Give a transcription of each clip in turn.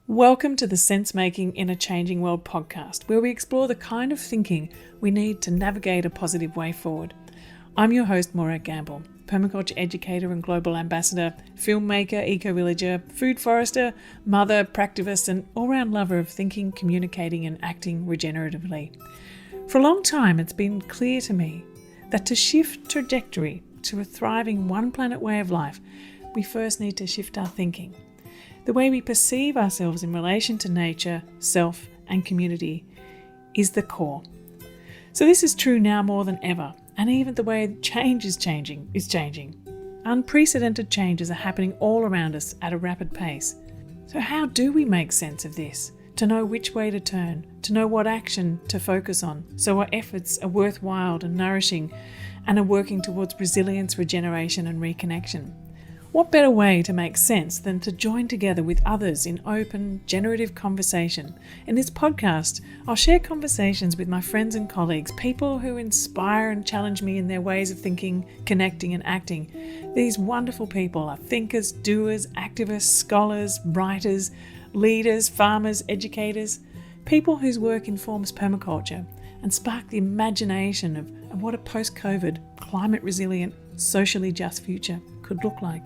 Welcome to the Sense Making in a Changing World podcast, where we explore the kind of thinking we need to navigate a positive way forward. I'm your host, Morag, permaculture educator and global ambassador, filmmaker, eco-villager, food forester, mother, practivist, and all-round lover of thinking, communicating, and acting regeneratively. For a long time, it's been clear to me that to shift trajectory to a thriving one-planet way of life, we first need to shift our thinking. The way we perceive ourselves in relation to nature, self, and community is the core. So this is true now more than ever, and even the way change is changing. Unprecedented changes are happening all around us at a rapid pace. So how do we make sense of this? To know which way to turn, to know what action to focus on, so our efforts are worthwhile and nourishing and are working towards resilience, regeneration, and reconnection. What better way to make sense than to join together with others in open, generative conversation? In this podcast, I'll share conversations with my friends and colleagues, people who inspire and challenge me in their ways of thinking, connecting, and acting. These wonderful people are thinkers, doers, activists, scholars, writers, leaders, farmers, educators, people whose work informs permaculture and spark the imagination of what a post-COVID, climate-resilient, socially just future could look like.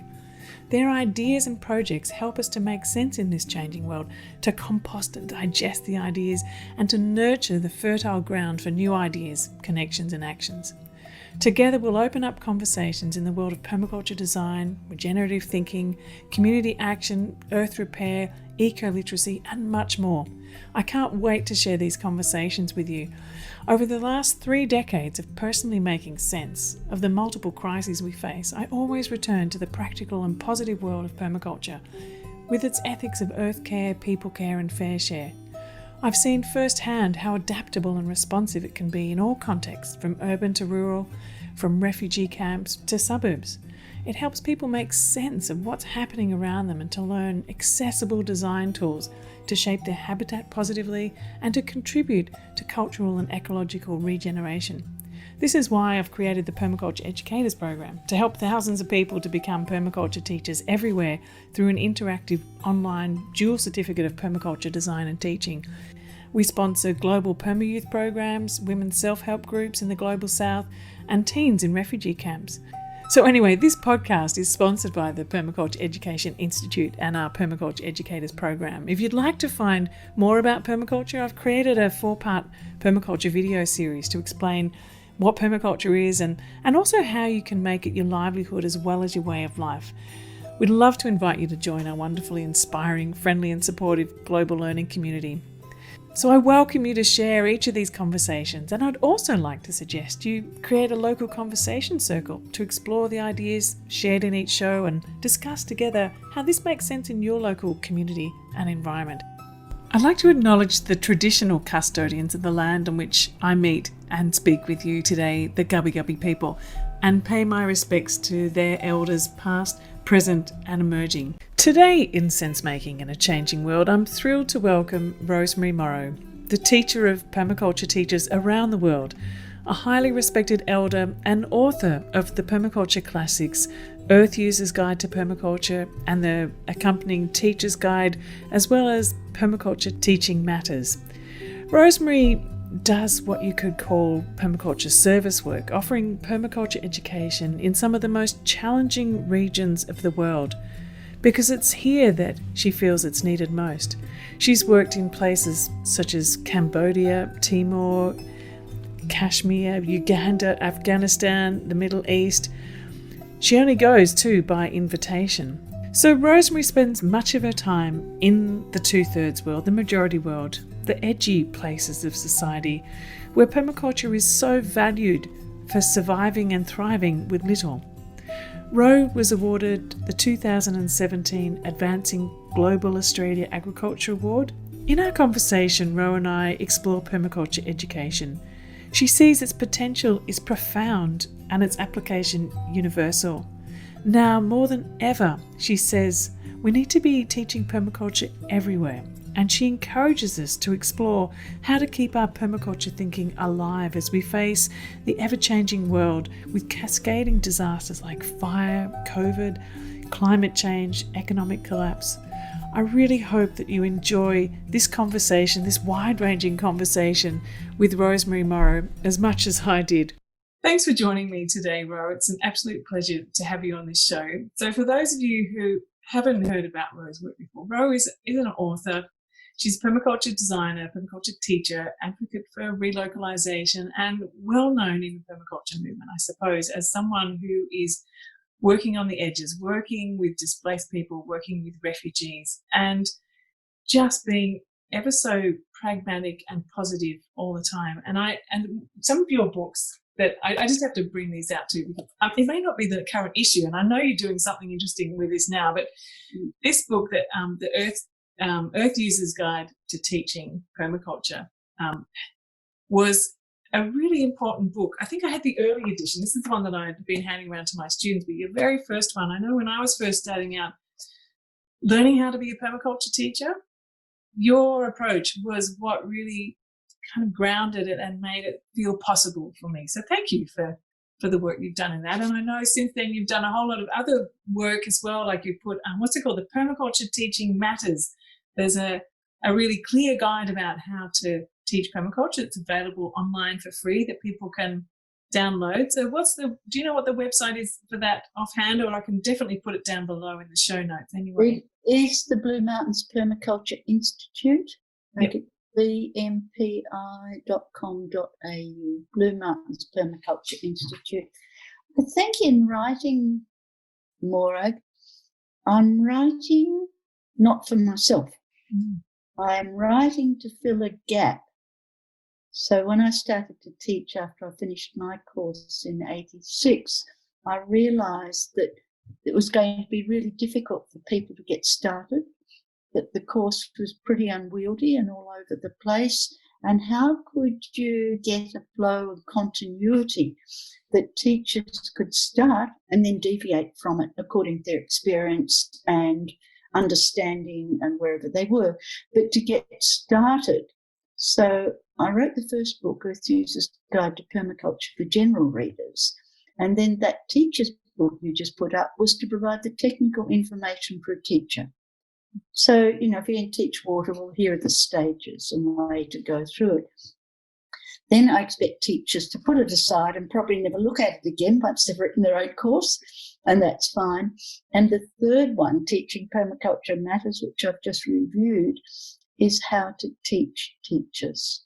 Their ideas and projects help us to make sense in this changing world, to compost and digest the ideas, and to nurture the fertile ground for new ideas, connections, and actions. Together, we'll open up conversations in the world of permaculture design, regenerative thinking, community action, earth repair, eco-literacy, and much more. I can't wait to share these conversations with you. Over the last 3 decades of personally making sense of the multiple crises we face, I always return to the practical and positive world of permaculture, with its ethics of earth care, people care, and fair share. I've seen firsthand how adaptable and responsive it can be in all contexts, from urban to rural, from refugee camps to suburbs. It helps people make sense of what's happening around them and to learn accessible design tools to shape their habitat positively and to contribute to cultural and ecological regeneration. This is why I've created the Permaculture Educators Program, to help thousands of people to become permaculture teachers everywhere through an interactive online dual certificate of permaculture design and teaching. We sponsor global perma-youth programs, women's self-help groups in the Global South, and teens in refugee camps. So anyway, this podcast is sponsored by the Permaculture Education Institute and our Permaculture Educators Program. If you'd like to find more about permaculture, I've created a 4-part permaculture video series to explain what permaculture is and also how you can make it your livelihood as well as your way of life. We'd love to invite you to join our wonderfully inspiring, friendly and supportive global learning community. So I welcome you to share each of these conversations, and I'd also like to suggest you create a local conversation circle to explore the ideas shared in each show and discuss together how this makes sense in your local community and environment. I'd like to acknowledge the traditional custodians of the land on which I meet and speak with you today, the Gubbi Gubbi people, and pay my respects to their elders past, present and emerging. Today in Sense Making in a Changing World, I'm thrilled to welcome Rosemary Morrow, the teacher of permaculture teachers around the world, a highly respected elder and author of the permaculture classics, Earth User's Guide to Permaculture and the accompanying Teacher's Guide, as well as Permaculture Teaching Matters. Rosemary does what you could call permaculture service work, offering permaculture education in some of the most challenging regions of the world, because it's here that she feels it's needed most. She's worked in places such as Cambodia, Timor, Kashmir, Uganda, Afghanistan, the Middle East. She only goes too by invitation. So Rosemary spends much of her time in the 2/3 world, the majority world, the edgy places of society, where permaculture is so valued for surviving and thriving with little. Rowe was awarded the 2017 Advancing Global Australia Agriculture Award. In our conversation, Rowe and I explore permaculture education. She sees its potential is profound and its application universal. Now more than ever, she says, we need to be teaching permaculture everywhere. And she encourages us to explore how to keep our permaculture thinking alive as we face the ever-changing world with cascading disasters like fire, COVID, climate change, economic collapse. I really hope that you enjoy this conversation, this wide-ranging conversation with Rosemary Morrow as much as I did. Thanks for joining me today, Ro. It's an absolute pleasure to have you on this show. So for those of you who haven't heard about Ro's work before, Ro is an author. She's a permaculture designer, permaculture teacher, advocate for relocalization, and well known in the permaculture movement, I suppose, as someone who is working on the edges, working with displaced people, working with refugees, and just being ever so pragmatic and positive all the time. And some of your books that I just have to bring these out to, because it may not be the current issue, and I know you're doing something interesting with this now, but this book, that the Earth User's Guide to Teaching Permaculture, was a really important book. I think I had the early edition. This is the one that I'd been handing around to my students, but your very first one, I know when I was first starting out, learning how to be a permaculture teacher, your approach was what really kind of grounded it and made it feel possible for me. So thank you for the work you've done in that. And I know since then you've done a whole lot of other work as well, like you put, what's it called? The Permaculture Teaching Matters. There's a really clear guide about how to teach permaculture. It's available online for free that people can download. So do you know what the website is for that offhand, or I can definitely put it down below in the show notes anyway? It is the Blue Mountains Permaculture Institute. Yep. bmpi.com.au, Blue Mountains Permaculture Institute. I think in writing Morag, I'm writing not for myself. I'm writing to fill a gap. So when I started to teach after I finished my course in 86, I realised that it was going to be really difficult for people to get started, that the course was pretty unwieldy and all over the place. And how could you get a flow of continuity that teachers could start and then deviate from it according to their experience and understanding and wherever they were, but to get started. So I wrote the first book, Earth User's Guide to Permaculture, for general readers. And then that teacher's book you just put up was to provide the technical information for a teacher. So, if you're going to teach water, well, here are the stages and the way to go through it. Then I expect teachers to put it aside and probably never look at it again once they've written their own course, and that's fine. And the third one, Teaching Permaculture Matters, which I've just reviewed, is how to teach teachers.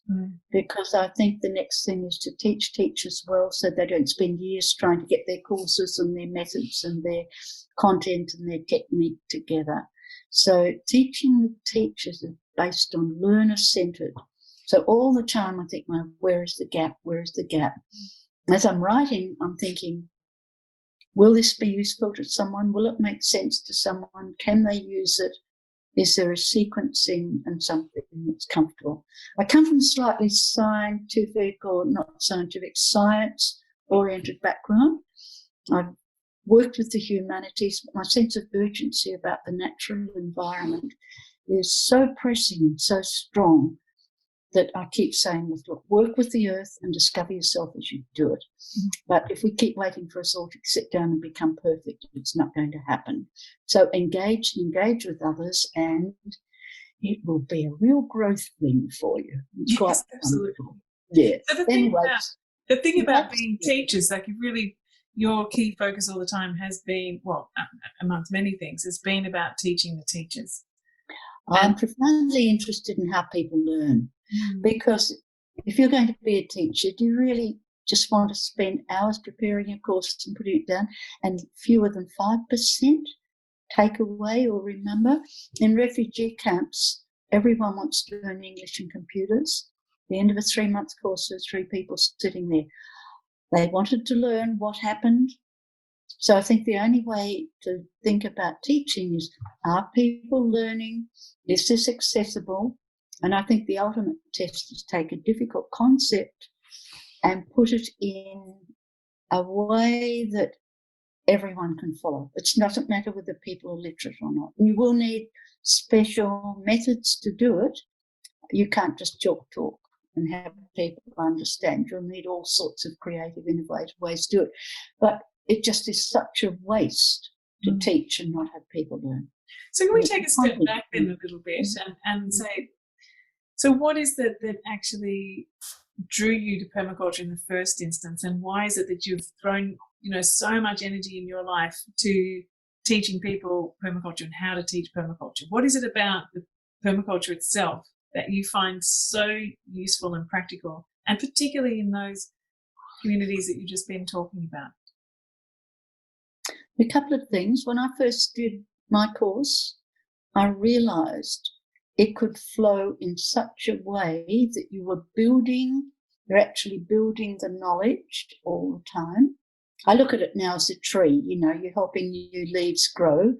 Because I think the next thing is to teach teachers well so they don't spend years trying to get their courses and their methods and their content and their technique together. So teaching the teachers is based on learner-centred. So all the time I think, well, where is the gap? Where is the gap? As I'm writing, I'm thinking, will this be useful to someone? Will it make sense to someone? Can they use it? Is there a sequencing and something that's comfortable? I come from a slightly scientific, or not scientific, science-oriented background. I've worked with the humanities, but my sense of urgency about the natural environment is so pressing and so strong that I keep saying, look, work with the earth and discover yourself as you do it. But if we keep waiting for us all to sit down and become perfect, it's not going to happen. So engage with others, and it will be a real growth thing for you. It's yes, quite absolutely. wonderful. Yeah. So the thing about being teachers, like your key focus all the time has been, well, amongst many things, has been about teaching the teachers. I'm profoundly interested in how people learn, because if you're going to be a teacher, do you really just want to spend hours preparing a course and putting it down, and fewer than 5% take away or remember? In refugee camps, everyone wants to learn English and computers. At the end of a 3-month course, there's 3 people sitting there. They wanted to learn what happened. So I think the only way to think about teaching is, are people learning? Is this accessible? And I think the ultimate test is take a difficult concept and put it in a way that everyone can follow. It doesn't matter whether people are literate or not. You will need special methods to do it. You can't just talk and have people understand. You'll need all sorts of creative, innovative ways to do it. But it just is such a waste to teach and not have people learn. So can we take a step back then a little bit and say, so what is that actually drew you to permaculture in the first instance, and why is it that you've thrown, so much energy in your life to teaching people permaculture and how to teach permaculture? What is it about the permaculture itself that you find so useful and practical, and particularly in those communities that you've just been talking about? A couple of things. When I first did my course, I realized it could flow in such a way that you're actually building the knowledge all the time. I look at it now as a tree, you're helping new leaves grow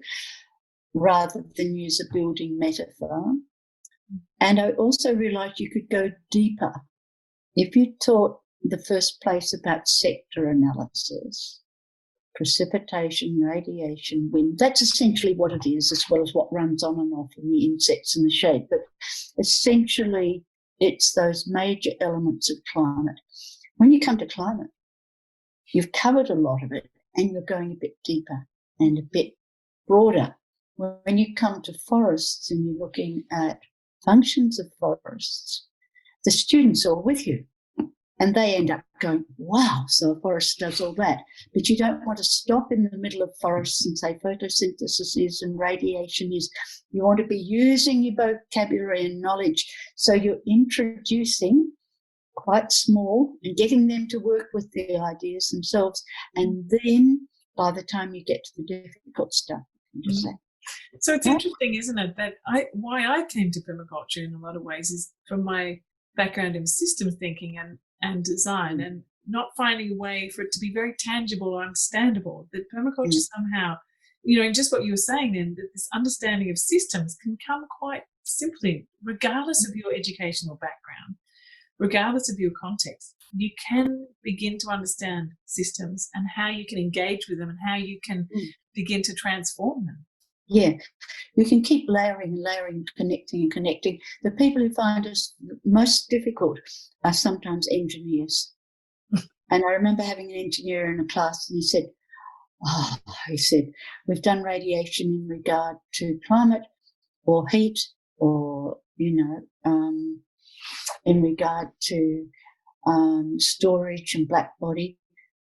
rather than use a building metaphor. And I also realized you could go deeper. If you taught the first place about sector analysis, precipitation, radiation, wind, that's essentially what it is, as well as what runs on and off in the insects and the shade. But essentially, it's those major elements of climate. When you come to climate, you've covered a lot of it, and you're going a bit deeper and a bit broader. When you come to forests and you're looking at functions of forests, the students are with you. And they end up going, wow, so a forest does all that. But you don't want to stop in the middle of forests and say photosynthesis is and radiation is. You want to be using your vocabulary and knowledge. So you're introducing quite small and getting them to work with the ideas themselves. And then by the time you get to the difficult stuff, you just say. So it's interesting, isn't it, that why I came to permaculture in a lot of ways is from my background in systems thinking and design, and not finding a way for it to be very tangible or understandable, that permaculture somehow, and just what you were saying then, that this understanding of systems can come quite simply, regardless of your educational background, regardless of your context. You can begin to understand systems and how you can engage with them and how you can begin to transform them. Yeah, you can keep layering and layering, connecting and connecting. The people who find us most difficult are sometimes engineers. And I remember having an engineer in a class, and he said, we've done radiation in regard to climate or heat or, in regard to storage and black body.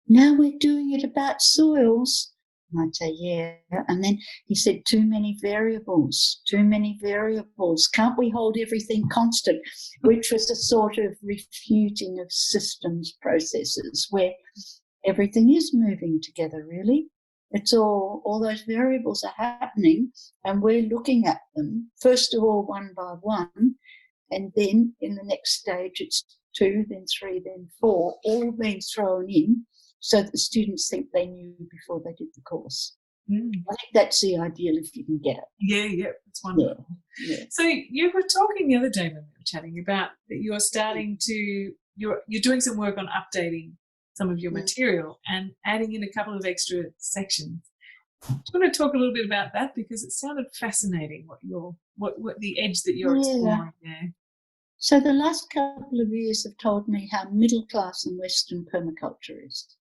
Now we're doing it about soils. And I'd say, yeah. And then he said, too many variables. Can't we hold everything constant? Which was a sort of refuting of systems processes where everything is moving together, really. It's all those variables are happening, and we're looking at them, first of all, one by one, and then in the next stage, it's 2, then 3, then 4, all being thrown in, so that the students think they knew before they did the course. I think that's the ideal if you can get it. Yeah, it's wonderful. Yeah. So you were talking the other day when we were chatting about that you're starting to, you're doing some work on updating some of your material and adding in a couple of extra sections. Do you want to talk a little bit about that, because it sounded fascinating what the edge that you're exploring there? So the last couple of years have told me how middle class and Western permaculture is.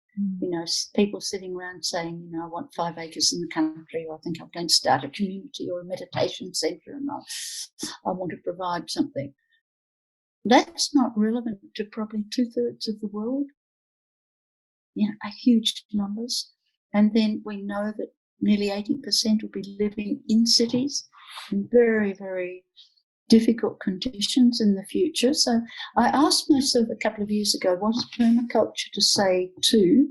People sitting around saying, I want 5 acres in the country, or I think I'm going to start a community or a meditation centre, and I want to provide something. That's not relevant to probably 2/3 of the world. Huge numbers. And then we know that nearly 80% will be living in cities in very, very difficult conditions in the future. So I asked myself a couple of years ago, what is permaculture to say to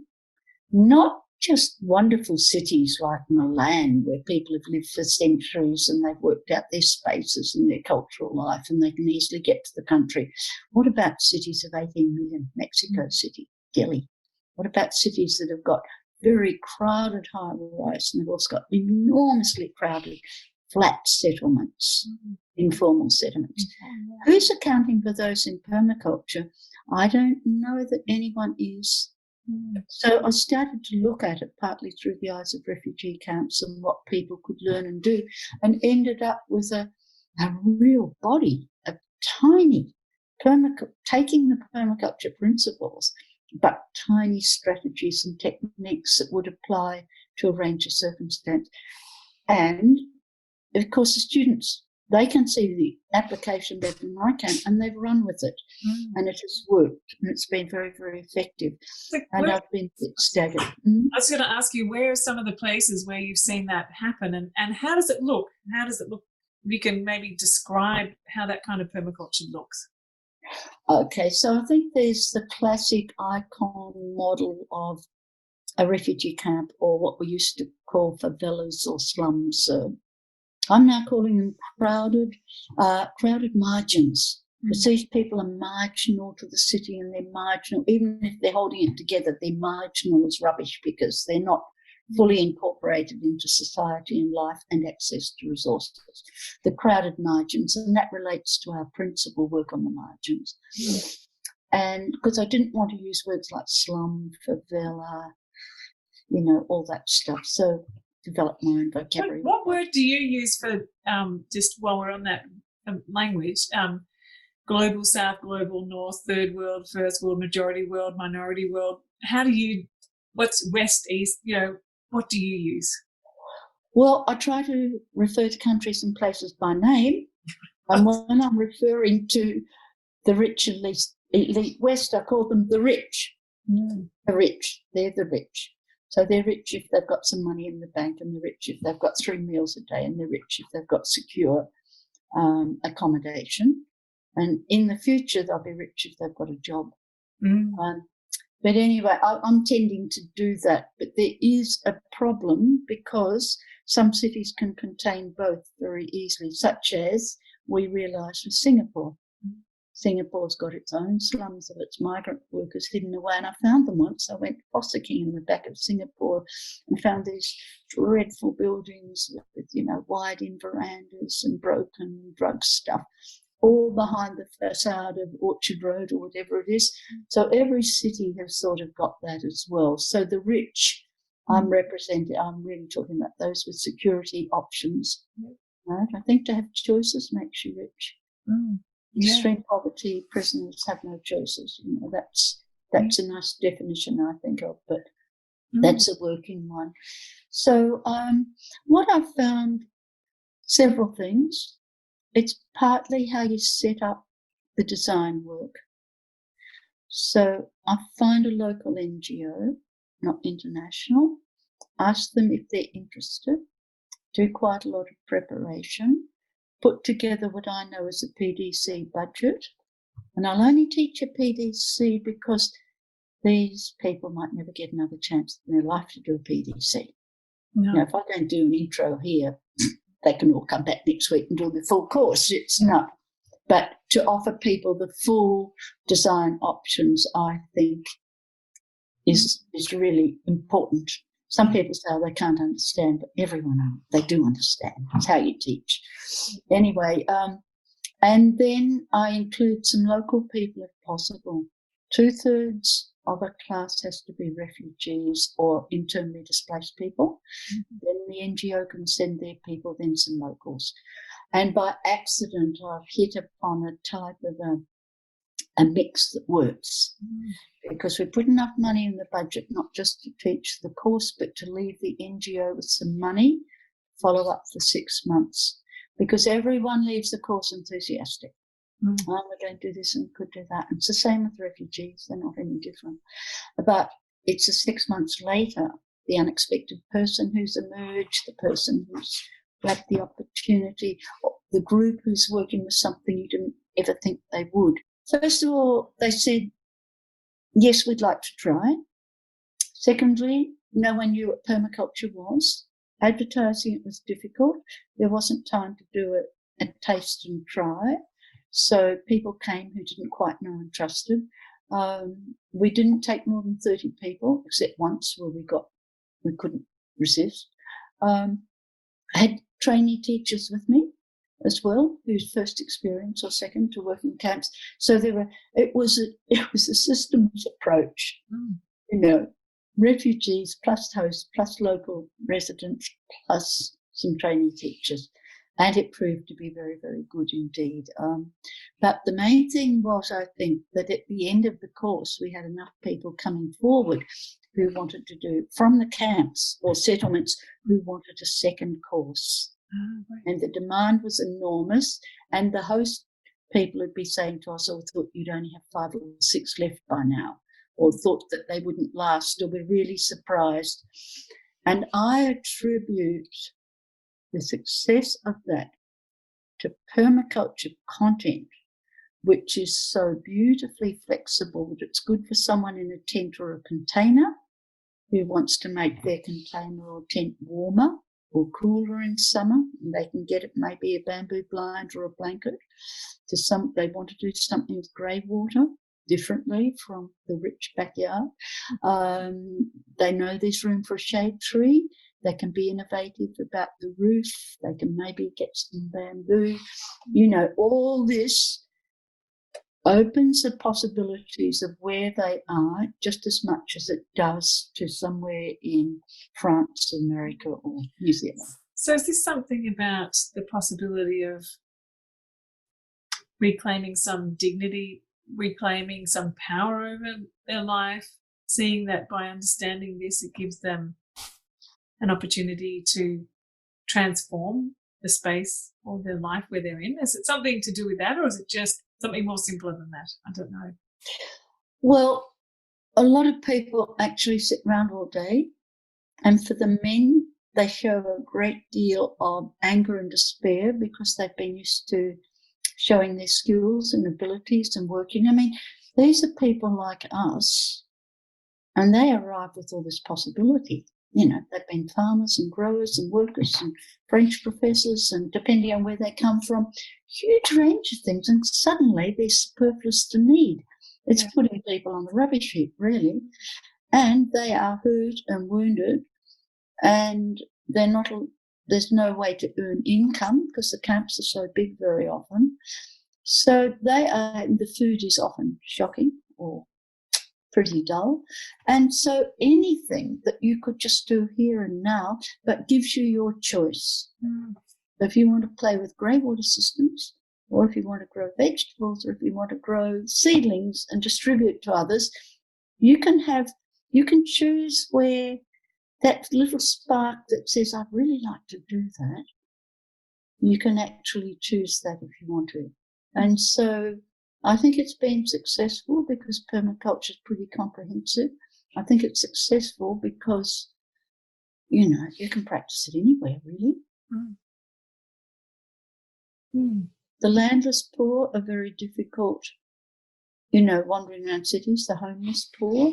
not just wonderful cities like Milan, where people have lived for centuries and they've worked out their spaces and their cultural life and they can easily get to the country. What about cities of 18 million? Mexico City, Delhi. What about cities that have got very crowded high-rise, and they've also got enormously crowded flat settlements, informal settlements? Who's accounting for those in permaculture? I don't know that anyone is. So I started to look at it partly through the eyes of refugee camps and what people could learn and do, and ended up with a real body of tiny taking the permaculture principles, but tiny strategies and techniques that would apply to a range of circumstances. And of course, the students, they can see the application better than I can, and they've run with it, and it has worked, and it's been very, very effective. And I've been a bit staggered. I was going to ask you, where are some of the places where you've seen that happen, and how does it look? How does it look? You can maybe describe how that kind of permaculture looks. Okay, so I think there's the classic icon model of a refugee camp, or what we used to call favelas or slums. I'm now calling them crowded margins. Because these people are marginal to the city, and they're marginal, even if they're holding it together, they're marginal as rubbish because they're not fully incorporated into society and life and access to resources. The crowded margins, and that relates to our principal work on the margins. And because I didn't want to use words like slum, favela, all that stuff. So develop my own vocabulary. What word do you use for, just while we're on that language, global south, global north, third world, first world, majority world, minority world? What's west, east, what do you use? Well, I try to refer to countries and places by name. And when I'm referring to the rich and elite West, I call them the rich. The rich, they're the rich. So they're rich if they've got some money in the bank, and they're rich if they've got 3 meals a day, and they're rich if they've got secure accommodation. And in the future, they'll be rich if they've got a job. But anyway, I'm tending to do that. But there is a problem because some cities can contain both very easily, such as we realised with Singapore. Singapore's got its own slums of its migrant workers hidden away, and I found them once. I went fossicking in the back of Singapore and found these dreadful buildings with wide-in verandas and broken drug stuff, all behind the facade of Orchard Road or whatever it is. So every city has sort of got that as well. So the rich, I'm really talking about those with security options. Right? I think to have choices makes you rich. Extreme poverty, prisoners have no choices. That's a nice definition, I think of, but that's a working one. So what I've found, several things. It's partly how you set up the design work. So I find a local NGO, not international, ask them if they're interested, do quite a lot of preparation, put together what I know as a PDC budget. And I'll only teach a PDC because these people might never get another chance in their life to do a PDC. No. If I don't do an intro here, they can all come back next week and do the full course. It's not. But to offer people the full design options, I think, is really important. Some people say they can't understand, but everyone, they do understand. It's how you teach. Anyway, and then I include some local people if possible. 2/3 of a class has to be refugees or internally displaced people. Then the NGO can send their people, then some locals. And by accident, I've hit upon a type of a mix that works. Because we put enough money in the budget, not just to teach the course, but to leave the NGO with some money, follow up for 6 months. Because everyone leaves the course enthusiastic. We're going to do this and could do that. And it's the same with refugees. They're not any different. But it's 6 months later, the unexpected person who's emerged, the person who's grabbed the opportunity, the group who's working with something you didn't ever think they would. First of all, they said, yes, we'd like to try. Secondly, no one knew what permaculture was. Advertising it was difficult. There wasn't time to do a taste and try. So people came who didn't quite know and trusted. We didn't take more than 30 people, except once where we couldn't resist. I had trainee teachers with me as well, whose first experience or second to work in camps. So it was a systems approach. Refugees plus hosts plus local residents plus some trainee teachers. And it proved to be very, very good indeed. But the main thing was, I think, that at the end of the course, we had enough people coming forward who wanted to do, from the camps or settlements, who wanted a second course. Right. And the demand was enormous. And the host people would be saying to us, oh, thought you'd only have 5 or 6 left by now, or thought that they wouldn't last, or were really surprised. And I attribute the success of that to permaculture content, which is so beautifully flexible that it's good for someone in a tent or a container who wants to make their container or tent warmer or cooler in summer. And they can get it maybe a bamboo blind or a blanket. They want to do something with grey water differently from the rich backyard. They know there's room for a shade tree. They can be innovative about the roof. They can maybe get some bamboo. All this opens the possibilities of where they are just as much as it does to somewhere in France, America, or New Zealand. So is this something about the possibility of reclaiming some dignity, reclaiming some power over their life, seeing that by understanding this, it gives them an opportunity to transform the space or their life where they're in? Is it something to do with that, or is it just something more simpler than that? I don't know. Well, a lot of people actually sit around all day, and for the men, they show a great deal of anger and despair because they've been used to showing their skills and abilities and working. I mean, these are people like us, and they arrive with all this possibility. They've been farmers and growers and workers and French professors, and depending on where they come from, huge range of things. And suddenly they're superfluous to need. It's putting people on the rubbish heap, really. And they are hurt and wounded, and there's no way to earn income because the camps are so big very often. So the food is often shocking or pretty dull. And so anything that you could just do here and now, but gives you your choice. If you want to play with grey water systems, or if you want to grow vegetables, or if you want to grow seedlings and distribute to others, you can choose where that little spark that says, I'd really like to do that, you can actually choose that if you want to. And so I think it's been successful because permaculture is pretty comprehensive. I think it's successful because, you can practice it anywhere, really. The landless poor are very difficult, wandering around cities, the homeless poor.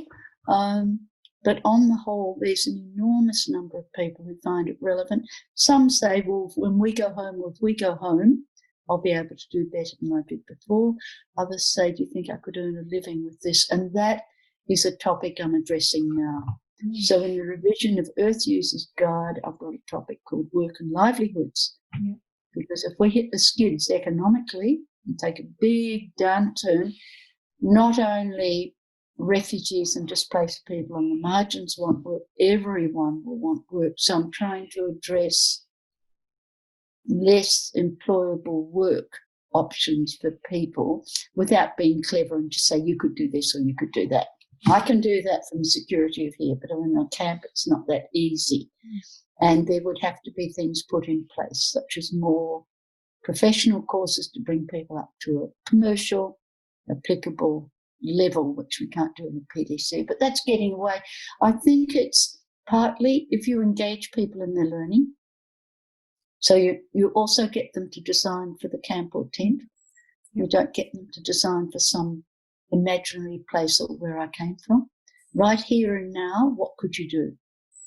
But on the whole, there's an enormous number of people who find it relevant. Some say, well, when we go home, I'll be able to do better than I did before. Others say, do you think I could earn a living with this? And that is a topic I'm addressing now. So in the revision of Earth Users Guide, I've got a topic called Work and Livelihoods. Because if we hit the skids economically and take a big downturn, not only refugees and displaced people on the margins want work, everyone will want work. So I'm trying to address less employable work options for people without being clever and just say you could do this or you could do that. I can do that from the security of here, but in a camp it's not that easy. And there would have to be things put in place, such as more professional courses to bring people up to a commercial, applicable level, which we can't do in a PDC. But that's getting away. I think it's partly if you engage people in their learning. So you also get them to design for the camp or tent. You don't get them to design for some imaginary place or where I came from. Right here and now, what could you do?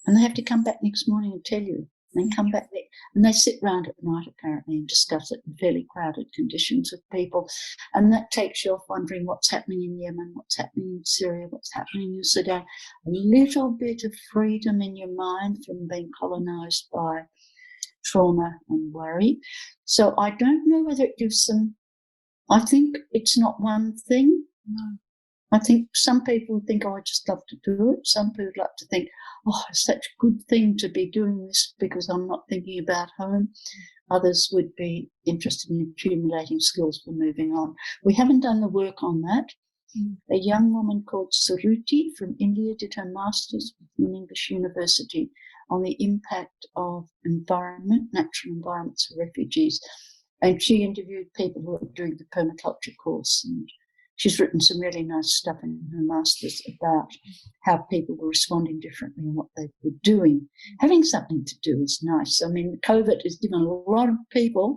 And they have to come back next morning and tell you. And then come back there. And they sit round at night, apparently, and discuss it in fairly crowded conditions with people. And that takes you off wondering what's happening in Yemen, what's happening in Syria, what's happening in Sudan. A little bit of freedom in your mind from being colonised by trauma and worry. So I don't know whether it gives them, I think it's not one thing. No. I think some people think, I just love to do it. Some people like to think, it's such a good thing to be doing this because I'm not thinking about home. Others would be interested in accumulating skills for moving on. We haven't done the work on that. A young woman called Suruti from India did her master's in English University on the impact of natural environments for refugees. And she interviewed people who are doing the permaculture course, and she's written some really nice stuff in her master's about how people were responding differently and what they were doing. Having something to do is nice. I mean, COVID has given a lot of people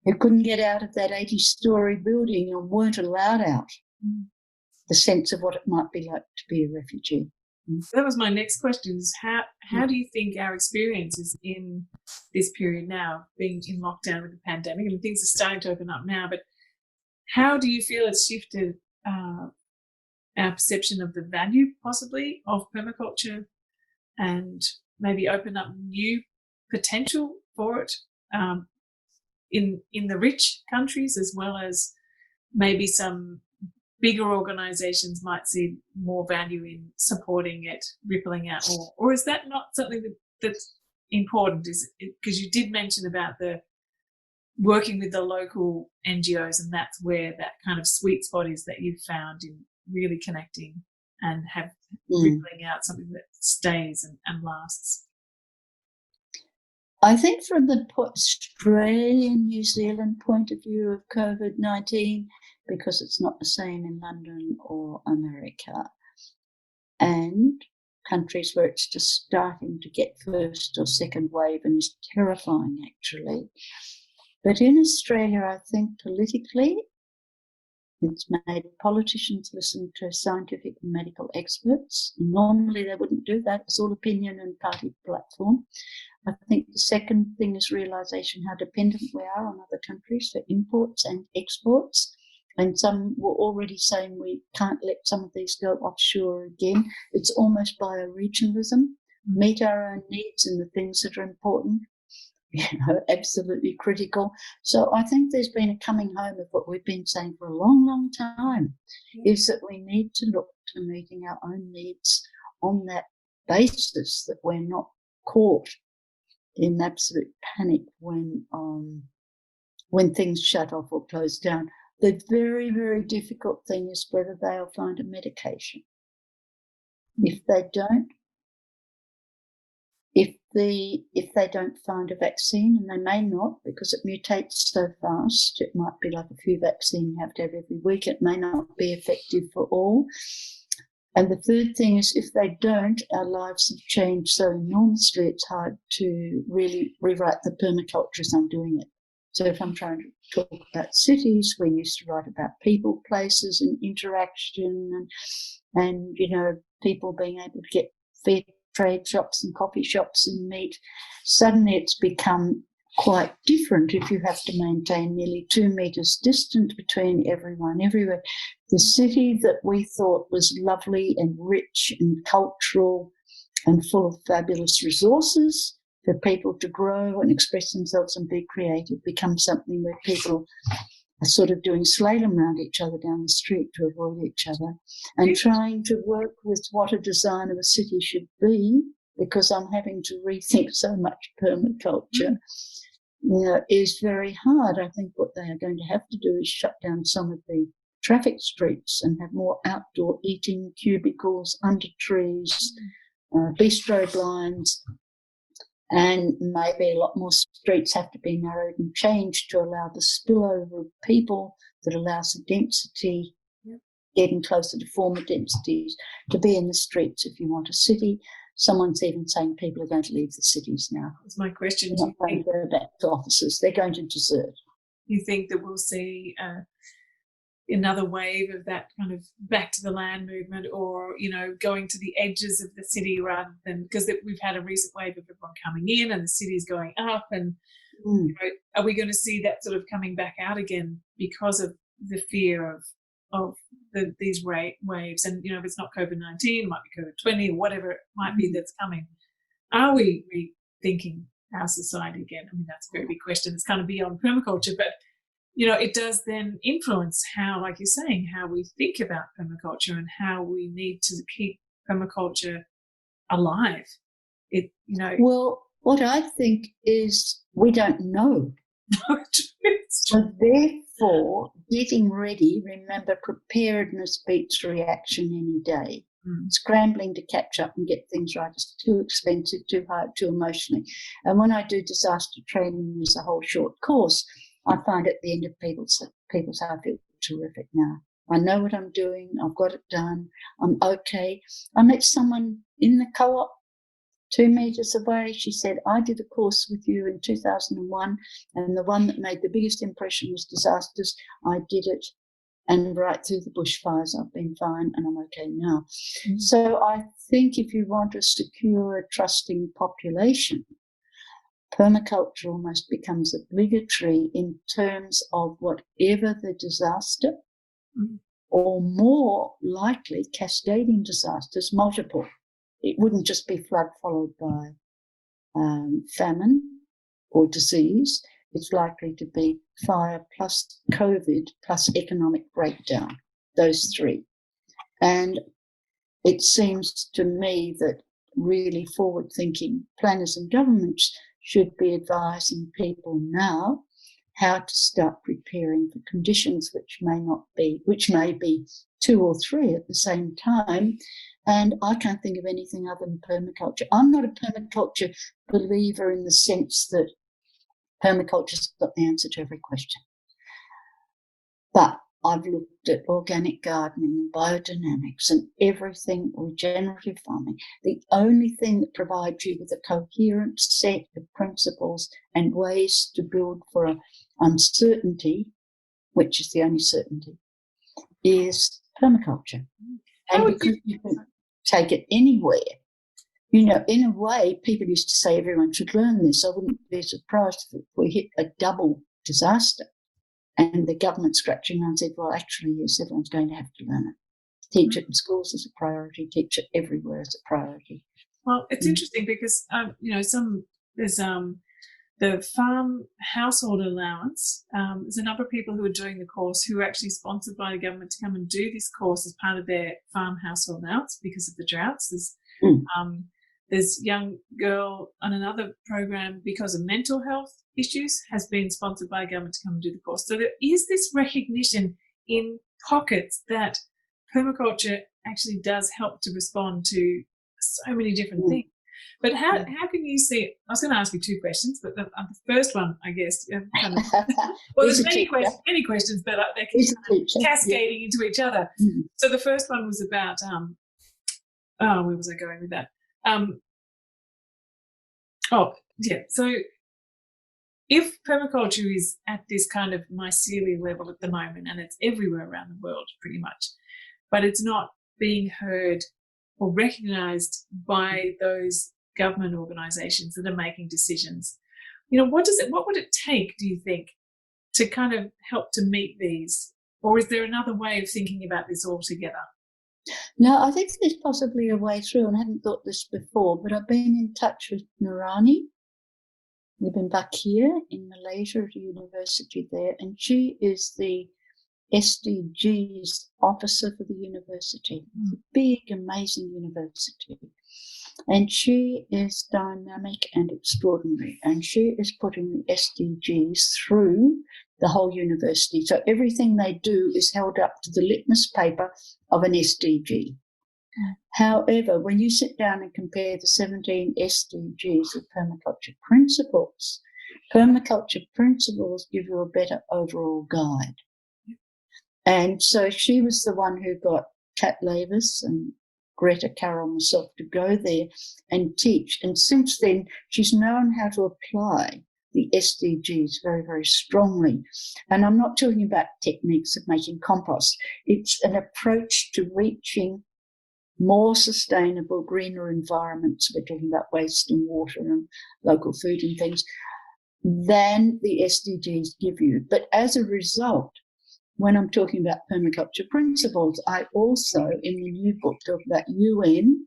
who couldn't get out of that 80-story building and weren't allowed out the sense of what it might be like to be a refugee. That was my next question, is how do you think our experience is in this period now, being in lockdown with the pandemic? And things are starting to open up now, but how do you feel it's shifted our perception of the value, possibly, of permaculture, and maybe open up new potential for it in the rich countries, as well as maybe some bigger organisations might see more value in supporting it, rippling out more? Or is that not something that's important? Is it, because you did mention about the working with the local NGOs, and that's where that kind of sweet spot is that you've found in really connecting and have rippling out something that stays and lasts. I think from the Australian, New Zealand point of view of COVID-19, because it's not the same in London or America, and countries where it's just starting to get first or second wave and is terrifying, actually. But in Australia, I think politically, it's made politicians listen to scientific and medical experts. Normally they wouldn't do that. It's all opinion and party platform. I think the second thing is realisation how dependent we are on other countries for imports and exports. And some were already saying we can't let some of these go offshore again. It's almost bioregionalism, meet our own needs and the things that are important, absolutely critical. So I think there's been a coming home of what we've been saying for a long, long time, is that we need to look to meeting our own needs on that basis, that we're not caught in absolute panic when things shut off or close down. The very, very difficult thing is whether they'll find a medication. If they don't, if they don't find a vaccine, and they may not because it mutates so fast, it might be like a flu vaccine you have to have every week, it may not be effective for all. And the third thing is, if they don't, our lives have changed so enormously, it's hard to really rewrite the permaculture as I'm doing it. So if I'm trying to talk about cities, we used to write about people, places and interaction and people being able to get fair trade shops and coffee shops and meet. Suddenly it's become quite different if you have to maintain nearly 2 meters distance between everyone everywhere. The city that we thought was lovely and rich and cultural and full of fabulous resources for people to grow and express themselves and be creative becomes something where people are sort of doing slalom around each other down the street to avoid each other and trying to work with what a design of a city should be, because I'm having to rethink so much permaculture. Is very hard. I think what they are going to have to do is shut down some of the traffic streets and have more outdoor eating, cubicles, under trees, bistro blinds, and maybe a lot more streets have to be narrowed and changed to allow the spillover of people that allows the density, getting closer to former densities, to be in the streets if you want a city. Someone's even saying people are going to leave the cities now. That's my question. They're not going to go back to offices. They're going to desert. You think that we'll see another wave of that kind of back to the land movement, or, going to the edges of the city rather than, because we've had a recent wave of everyone coming in and the city's going up, and are we going to see that sort of coming back out again because of the fear of these waves? And, if it's not COVID-19, it might be COVID-20 or whatever it might be that's coming. Are we rethinking our society again? I mean, that's a very big question. It's kind of beyond permaculture, but, it does then influence how, like you're saying, how we think about permaculture and how we need to keep permaculture alive. Well, what I think is we don't know. So therefore, getting ready, remember, preparedness beats reaction any day. scrambling to catch up and get things right. It's too expensive, too hard, too emotionally. And when I do disaster training as a whole short course, I find at the end of people's I feel terrific now. I know what I'm doing. I've got it done. I'm okay. I met someone in the co-op 2 meters away. She said, I did a course with you in 2001, and the one that made the biggest impression was disasters. I did it, and right through the bushfires, I've been fine, and I'm okay now. So I think if you want a secure, trusting population, permaculture almost becomes obligatory in terms of whatever the disaster, or more likely cascading disasters, multiple. It wouldn't just be flood followed by famine or disease. It's likely to be fire plus COVID plus economic breakdown, those three. And it seems to me that really forward-thinking planners and governments should be advising people now how to start preparing for conditions which may be 2 or 3 at the same time. And I can't think of anything other than permaculture. I'm not a permaculture believer in the sense that permaculture's got the answer to every question. But I've looked at organic gardening and biodynamics and everything, regenerative farming. The only thing that provides you with a coherent set of principles and ways to build for uncertainty, which is the only certainty, is permaculture. And because you can take it anywhere, in a way, people used to say everyone should learn this. I wouldn't be surprised if we hit a double disaster and the government scratching around and said, well, actually, yes, everyone's going to have to learn it. Teach it in schools as a priority, teach it everywhere as a priority. Well, it's interesting because, there's the farm household allowance. There's a number of people who are doing the course who are actually sponsored by the government to come and do this course as part of their farm household allowance because of the droughts. There's a young girl on another program because of mental health issues has been sponsored by government to come and do the course. So there is this recognition in pockets that permaculture actually does help to respond to so many different things. But how can you see it? I was going to ask you 2 questions, but the first one, I guess, kind of, well, there's many questions, but they're cascading into each other. So the first one was about, where was I going with that? So if permaculture is at this kind of mycelial level at the moment, and it's everywhere around the world pretty much, but it's not being heard or recognised by those government organisations that are making decisions, what would it take, do you think, to kind of help to meet these? Or is there another way of thinking about this altogether? No, I think there's possibly a way through, and I hadn't thought this before, but I've been in touch with Nurani. We've been back here in Malaysia at a university there, and she is the SDGs officer for the university. It's a big, amazing university. And she is dynamic and extraordinary, and she is putting the SDGs through the whole university. So everything they do is held up to the litmus paper of an SDG. However, when you sit down and compare the 17 SDGs with permaculture principles give you a better overall guide. And so she was the one who got Kat Lavis and Greta Carroll and myself to go there and teach. And since then, she's known how to apply the SDGs very, very strongly. And I'm not talking about techniques of making compost. It's an approach to reaching more sustainable, greener environments. We're talking about waste and water and local food and things than the SDGs give you. But as a result, when I'm talking about permaculture principles, I also, in the new book, talk about UN.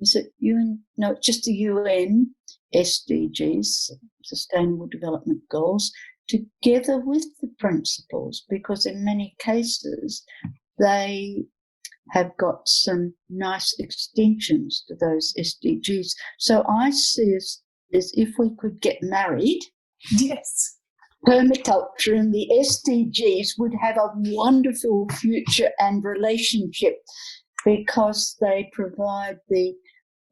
Is it UN? No, it's just the UN SDGs, Sustainable Development Goals, together with the principles, because in many cases they have got some nice extensions to those SDGs. So I see us as if we could get married. Yes. permaculture and the SDGs would have a wonderful future and relationship because they provide the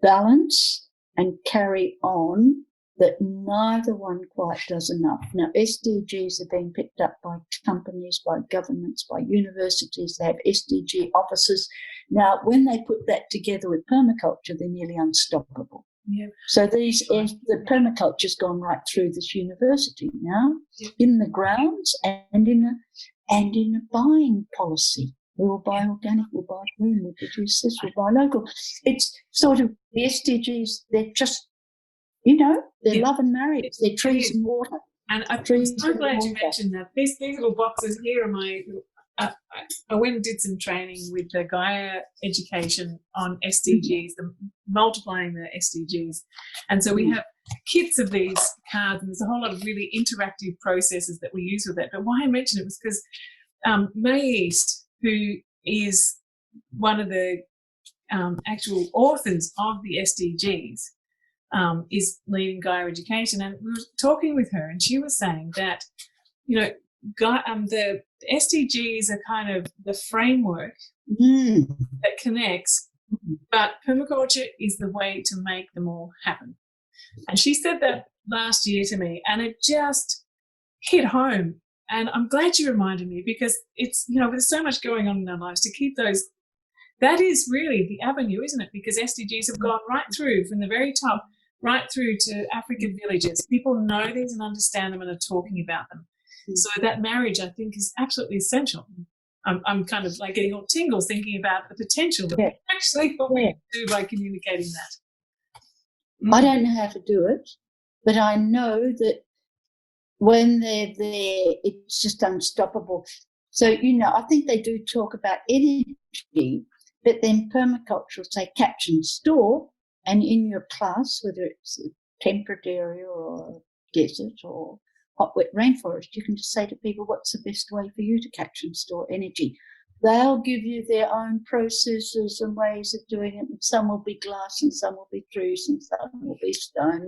balance and carry on that neither one quite does enough. Now, SDGs are being picked up by companies, by governments, by universities. They have SDG offices. Now, when they put that together with permaculture, they're nearly unstoppable. Yeah. So the permaculture's gone right through this university now, in the grounds and in a buying policy. We will buy organic, we'll buy green, we'll produce this, we'll buy local. It's sort of the SDGs, they're just, they're love and marriage, they're trees and water. And I'm so glad you mentioned that. These little boxes here are my... I went and did some training with the Gaia education on SDGs, multiplying the SDGs. And so we have kits of these cards, and there's a whole lot of really interactive processes that we use with that. But why I mentioned it was because May East, who is one of the actual authors of the SDGs, is leading Gaia education. And we were talking with her, and she was saying that, the SDGs are kind of the framework that connects, but permaculture is the way to make them all happen. And she said that last year to me, and it just hit home. And I'm glad you reminded me, because it's, there's so much going on in our lives, to keep those. That is really the avenue, isn't it? Because SDGs have gone right through from the very top, right through to African villages. People know these and understand them and are talking about them. So that marriage, I think, is absolutely essential. I'm kind of like getting all tingles thinking about the potential that we actually do by communicating that. I don't know how to do it, but I know that when they're there, it's just unstoppable. So, I think they do talk about energy, but then permaculture will say catch and store, and in your class, whether it's a temperate area or a desert or hot, wet rainforest, you can just say to people, what's the best way for you to catch and store energy? They'll give you their own processes and ways of doing it. And some will be glass and some will be trees and some will be stone.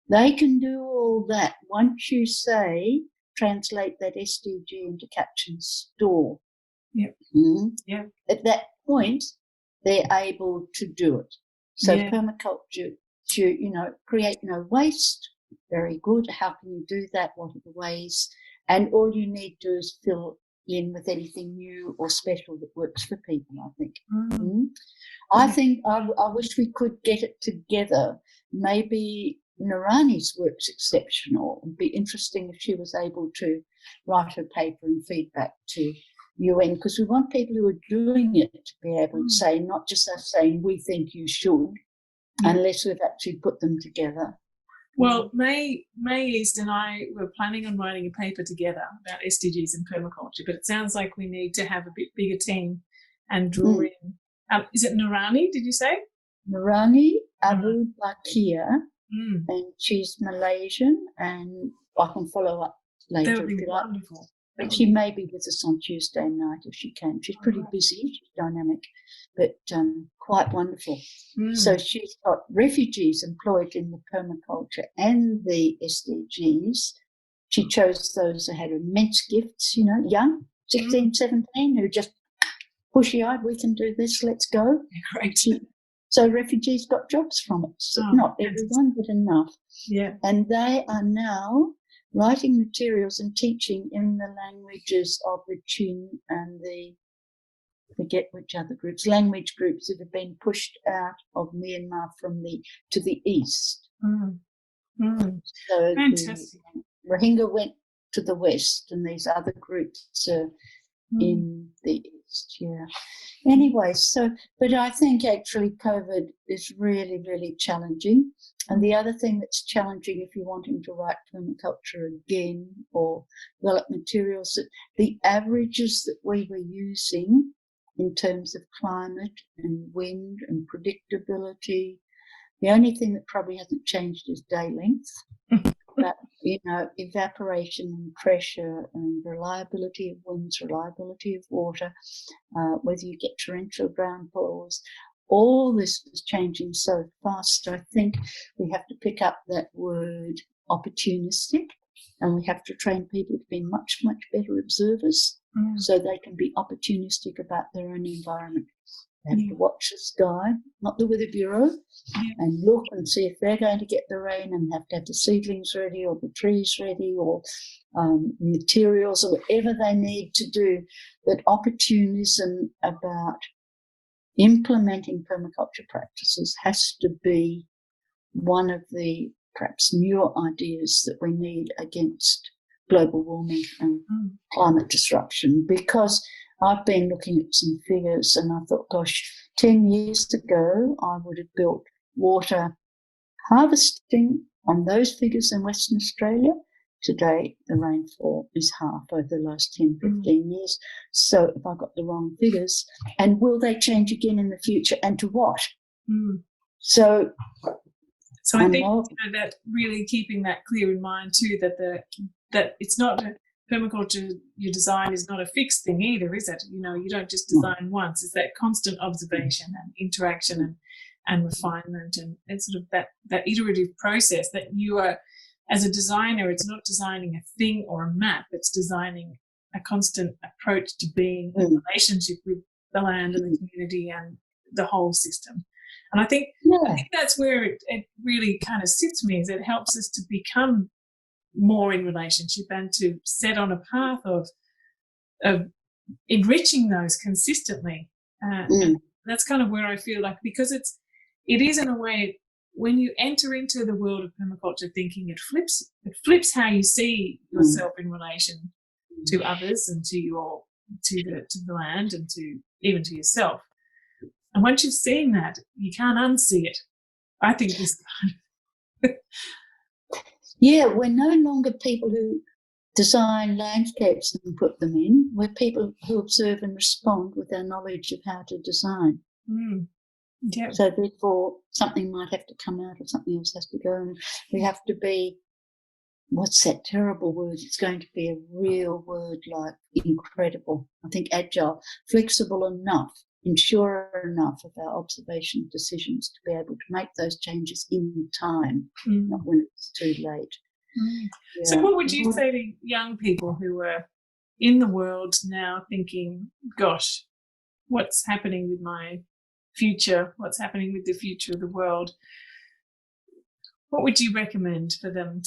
They can do all that once you say, translate that SDG into catch and store. Yeah. Yeah. At that point, they're able to do it. So permaculture, to, create no waste. Very good. How can you do that? What are the ways? And all you need to do is fill in with anything new or special that works for people, I think. I think I wish we could get it together. Maybe Narani's work's exceptional. It'd be interesting if she was able to write her paper and feedback to UN, because we want people who are doing it to be able to say, not just us saying we think you should, unless we've actually put them together. Well, May East and I were planning on writing a paper together about SDGs and permaculture, but it sounds like we need to have a bit bigger team and draw in. Is it Narani, did you say? Narani Abu Bakir, and she's Malaysian, and I can follow up later. That would be wonderful. But she may be with us on Tuesday night if she can. She's pretty busy, she's dynamic, but quite wonderful. So she's got refugees employed in the permaculture and the SDGs. She chose those that had immense gifts, young, 16, 17, who just pushy-eyed, we can do this, let's go. Great. So refugees got jobs from it. So not everyone, but enough. Yeah. And they are now writing materials and teaching in the languages of the Chin and forget which other groups, language groups that have been pushed out of Myanmar to the east. So fantastic. Rohingya went to the west, and these other groups are in the east. Anyway, but I think actually COVID is really, really challenging. And the other thing that's challenging, if you're wanting to write permaculture again or develop materials, that the averages that we were using in terms of climate and wind and predictability, the only thing that probably hasn't changed is day length. But, evaporation and pressure and reliability of winds, reliability of water, whether you get torrential downpours, all this is changing so fast. I think we have to pick up that word opportunistic And we have to train people to be much, much better observers so they can be opportunistic about their own environment. They have to watch the sky, not the Weather Bureau, and look and see if they're going to get the rain, and have to have the seedlings ready or the trees ready or materials or whatever they need to do. That opportunism about implementing permaculture practices has to be one of the perhaps newer ideas that we need against global warming and climate disruption, because I've been looking at some figures and I thought, gosh, 10 years ago, I would have built water harvesting on those figures in Western Australia. Today, the rainfall is half over the last 10, 15 years. So if I got the wrong figures, and will they change again in the future, and to what? So I think that really keeping that clear in mind too, that it's not permaculture, your design is not a fixed thing either, is it? You don't just design once. It's that constant observation and interaction and refinement, and it's sort of that iterative process that you are, as a designer, it's not designing a thing or a map, it's designing a constant approach to being in relationship with the land and the community and the whole system. And I think that's where it really kind of sits me, is it helps us to become more in relationship and to set on a path of enriching those consistently. And that's kind of where I feel like, because it is in a way, when you enter into the world of permaculture thinking, it flips how you see yourself in relation to others and to the land and to even to yourself. And once you've seen that, you can't unsee it. I think this kind of we're no longer people who design landscapes and put them in. We're people who observe and respond with our knowledge of how to design. So therefore, something might have to come out or something else has to go. And we have to be, what's that terrible word? It's going to be a real word like incredible. I think agile, flexible enough, sure enough of our observation decisions to be able to make those changes in time, not when it's too late. So what would you say to young people who are in the world now thinking, gosh, what's happening with my future? What's happening with the future of the world? What would you recommend for them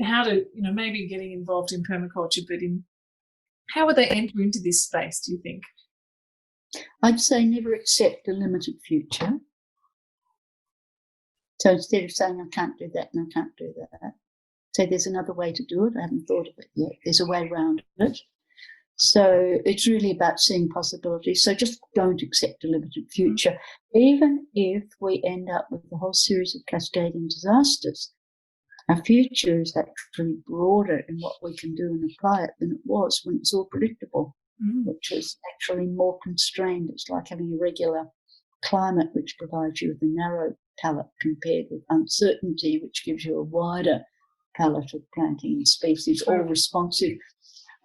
how to, maybe getting involved in permaculture, but how would they enter into this space, do you think? I'd say never accept a limited future. So instead of saying, I can't do that and I can't do that, say there's another way to do it. I haven't thought of it yet. There's a way around it. So it's really about seeing possibilities. So just don't accept a limited future, even if we end up with a whole series of cascading disasters. Our future is actually broader in what we can do and apply it than it was when it's all predictable. Which is actually more constrained. It's like having a regular climate, which provides you with a narrow palette compared with uncertainty, which gives you a wider palette of planting and species, all responsive.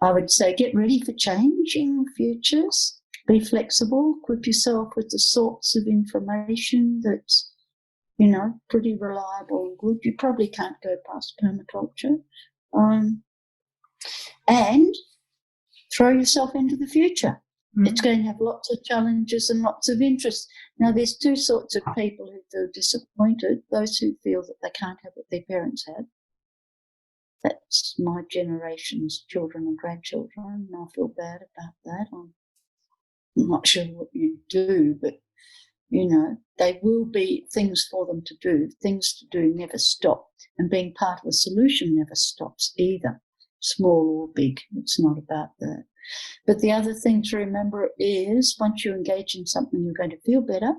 I would say get ready for changing futures, be flexible, equip yourself with the sorts of information that's, pretty reliable and good. You probably can't go past permaculture. And throw yourself into the future. It's going to have lots of challenges and lots of interests. Now, there's two sorts of people who feel disappointed, those who feel that they can't have what their parents had. That's my generation's children and grandchildren, and I feel bad about that. I'm not sure what you do, but, they will be things for them to do. Things to do never stop, and being part of a solution never stops either. Small or big, it's not about that. But the other thing to remember is once you engage in something, you're going to feel better.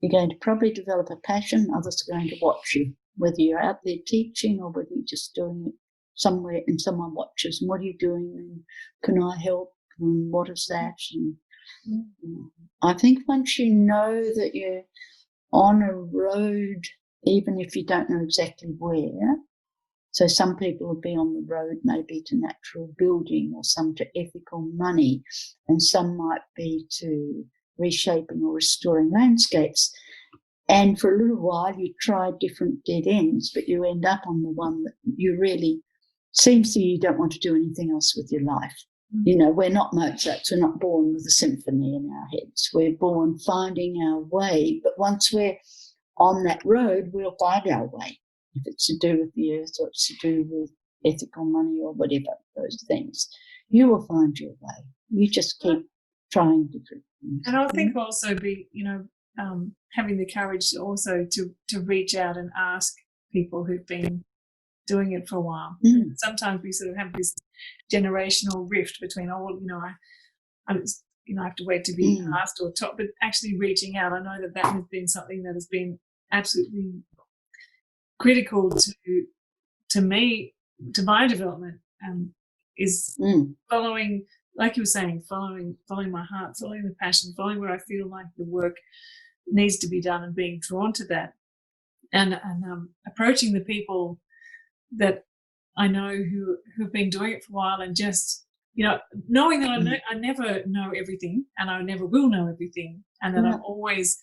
You're going to probably develop a passion. Others are going to watch you, whether you're out there teaching or whether you're just doing it somewhere and someone watches. And what are you doing? And can I help? And what is that? And I think once you know that you're on a road, even if you don't know exactly where, so some people will be on the road maybe to natural building, or some to ethical money, and some might be to reshaping or restoring landscapes. And for a little while you try different dead ends, but you end up on the one that you really seems to you don't want to do anything else with your life. You know, we're not Mozarts. We're not born with a symphony in our heads. We're born finding our way. But once we're on that road, we'll find our way. If it's to do with the earth or it's to do with ethical money or whatever, those things, you will find your way. You just keep trying different things. And I think also be, having the courage to also to reach out and ask people who've been doing it for a while. Sometimes we sort of have this generational rift between, I have to wait to be asked or taught, but actually reaching out. I know that has been something that has been absolutely critical to me, to my development, is following, like you were saying, following my heart, following the passion, following where I feel like the work needs to be done and being drawn to that, and approaching the people that I know who've been doing it for a while, and just, knowing that I never know everything and I never will know everything, and that I'm always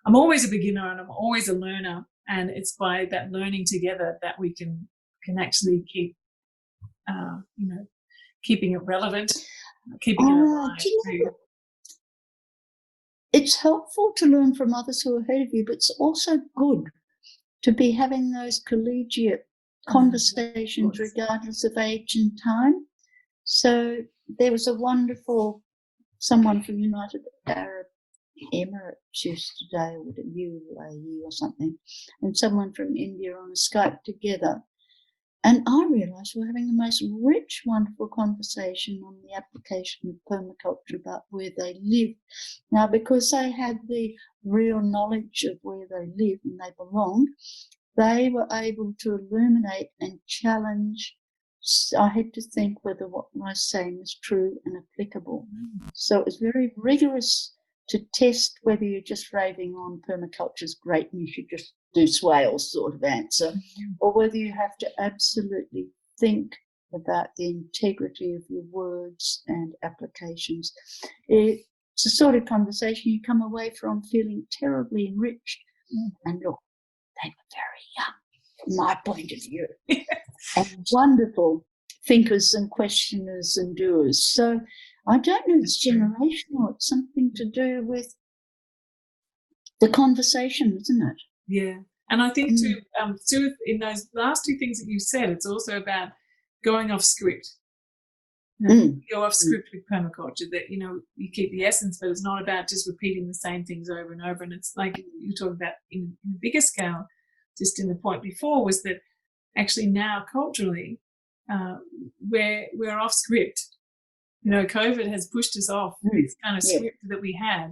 a beginner and I'm always a learner, and it's by that learning together that we can actually keep, keeping it relevant, keeping it alive. It's helpful to learn from others who are ahead of you, but it's also good to be having those collegiate conversations regardless of age and time. So there was a wonderful someone from United Arab Emirates yesterday, or UAE or something, and someone from India on a Skype together. And I realised we were having the most rich, wonderful conversation on the application of permaculture about where they live. Now, because they had the real knowledge of where they live and they belonged, they were able to illuminate and challenge. I had to think whether what I was saying was true and applicable. So it was very rigorous to test whether you're just raving on permaculture is great and you should just do swales sort of answer, or whether you have to absolutely think about the integrity of your words and applications. It's a sort of conversation you come away from feeling terribly enriched. And look, they were very young, from my point of view, and wonderful thinkers and questioners and doers. So I don't know, it's generational. It's something to do with the conversation, isn't it? Yeah. And I think too, in those last two things that you said, it's also about going off script. Go off script with permaculture, that, you keep the essence, but it's not about just repeating the same things over and over. And it's like you talk about in a bigger scale, just in the point before, was that actually now culturally, we're off script. COVID has pushed us off this kind of script that we had,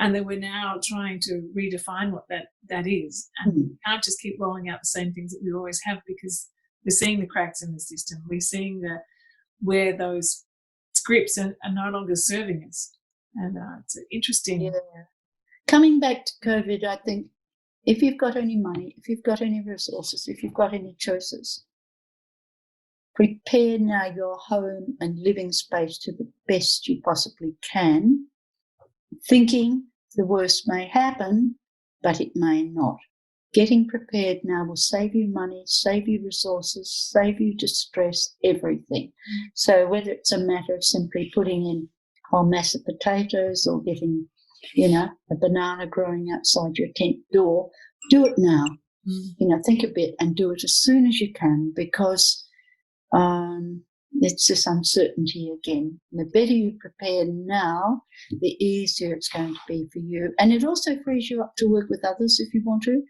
and then we're now trying to redefine what that is. And we can't just keep rolling out the same things that we always have, because we're seeing the cracks in the system. We're seeing where those scripts are no longer serving us. And it's interesting. Yeah. Coming back to COVID, I think if you've got any money, if you've got any resources, if you've got any choices, prepare now your home and living space to the best you possibly can, thinking the worst may happen, but it may not. Getting prepared now will save you money, save you resources, save you distress, everything. So whether it's a matter of simply putting in a whole mass of potatoes or getting, a banana growing outside your tent door, do it now. Think a bit and do it as soon as you can, because it's this uncertainty again. The better you prepare now, the easier it's going to be for you. And it also frees you up to work with others if you want to,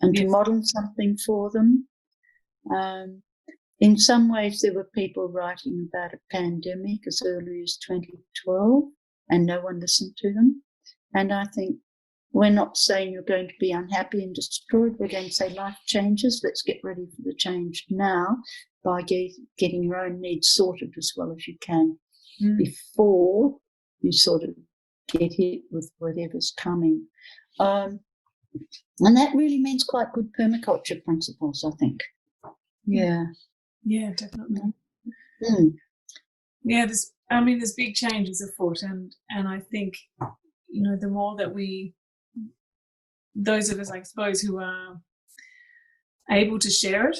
and to model something for them. In some ways, there were people writing about a pandemic as early as 2012, and no one listened to them. And I think we're not saying you're going to be unhappy and destroyed. We're going to say life changes. Let's get ready for the change now by getting your own needs sorted as well as you can before you sort of get hit with whatever's coming. And that really means quite good permaculture principles, I think. Yeah. Yeah, definitely. Yeah, there's big changes afoot, and I think, the more that those of us, I suppose, who are able to share it,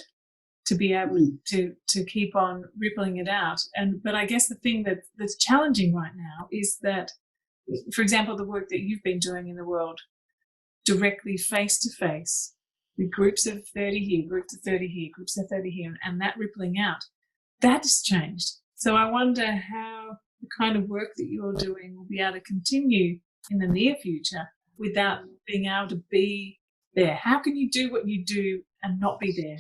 to be able to keep on rippling it out. But I guess the thing that's challenging right now is that, for example, the work that you've been doing in the world, directly face to face with groups of 30 here, groups of 30 here, groups of 30 here, and that rippling out, that's changed. So I wonder how the kind of work that you're doing will be able to continue in the near future without being able to be there. How can you do what you do and not be there?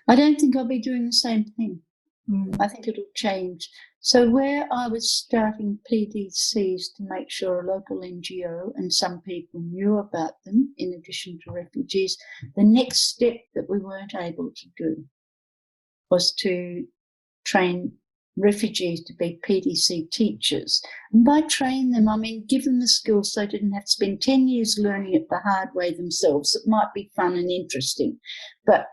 I don't think I'll be doing the same thing. I think it'll change. So where I was starting PDCs to make sure a local NGO and some people knew about them, in addition to refugees, the next step that we weren't able to do was to train refugees to be PDC teachers. And by train them, I mean give them the skills so they didn't have to spend 10 years learning it the hard way themselves. It might be fun and interesting, but,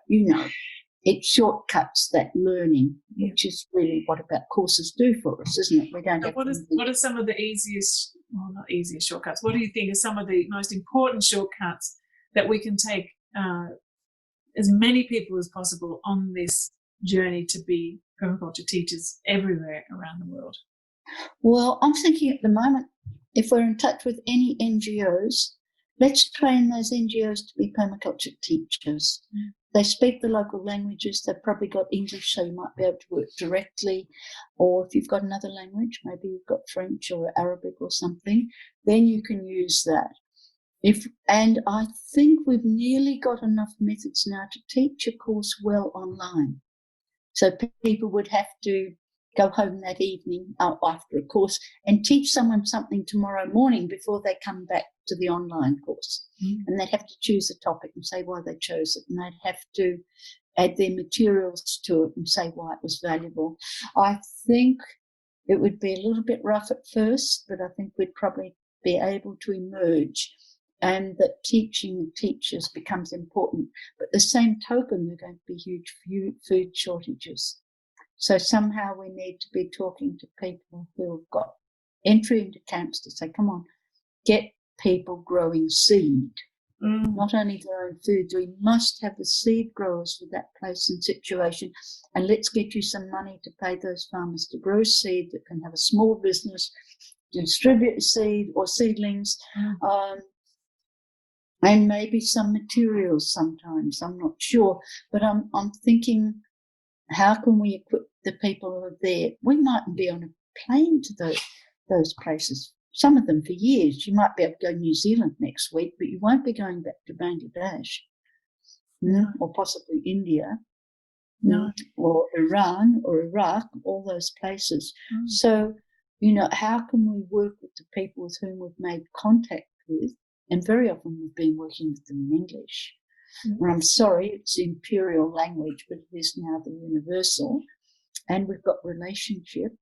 it shortcuts that learning, which is really what about courses do for us, isn't it? We don't have what are some of the easiest, well, not easiest shortcuts, what do you think are some of the most important shortcuts that we can take as many people as possible on this journey to be permaculture teachers everywhere around the world? Well, I'm thinking at the moment, if we're in touch with any NGOs, let's train those NGOs to be permaculture teachers. They speak the local languages. They've probably got English, so you might be able to work directly. Or if you've got another language, maybe you've got French or Arabic or something, then you can use that. And I think we've nearly got enough methods now to teach a course well online. So people would have to go home that evening after a course and teach someone something tomorrow morning before they come back to the online course. And they'd have to choose a topic and say why they chose it. And they'd have to add their materials to it and say why it was valuable. I think it would be a little bit rough at first, but I think we'd probably be able to emerge, and that teaching teachers becomes important. But the same token, there are going to be huge food shortages. So somehow we need to be talking to people who have got entry into camps to say, come on, get people growing seed. Not only their own food, we must have the seed growers for that place and situation. And let's get you some money to pay those farmers to grow seed that can have a small business, distribute seed or seedlings, and maybe some materials sometimes. I'm not sure, but I'm thinking, how can we equip the people who are there? We mightn't be on a plane to those places, some of them for years. You might be able to go to New Zealand next week, but you won't be going back to Bangladesh, or possibly India, or Iran or Iraq, all those places. So, how can we work with the people with whom we've made contact with? And very often we've been working with them in English. And I'm sorry, it's the imperial language, but it is now the universal. And we've got relationship.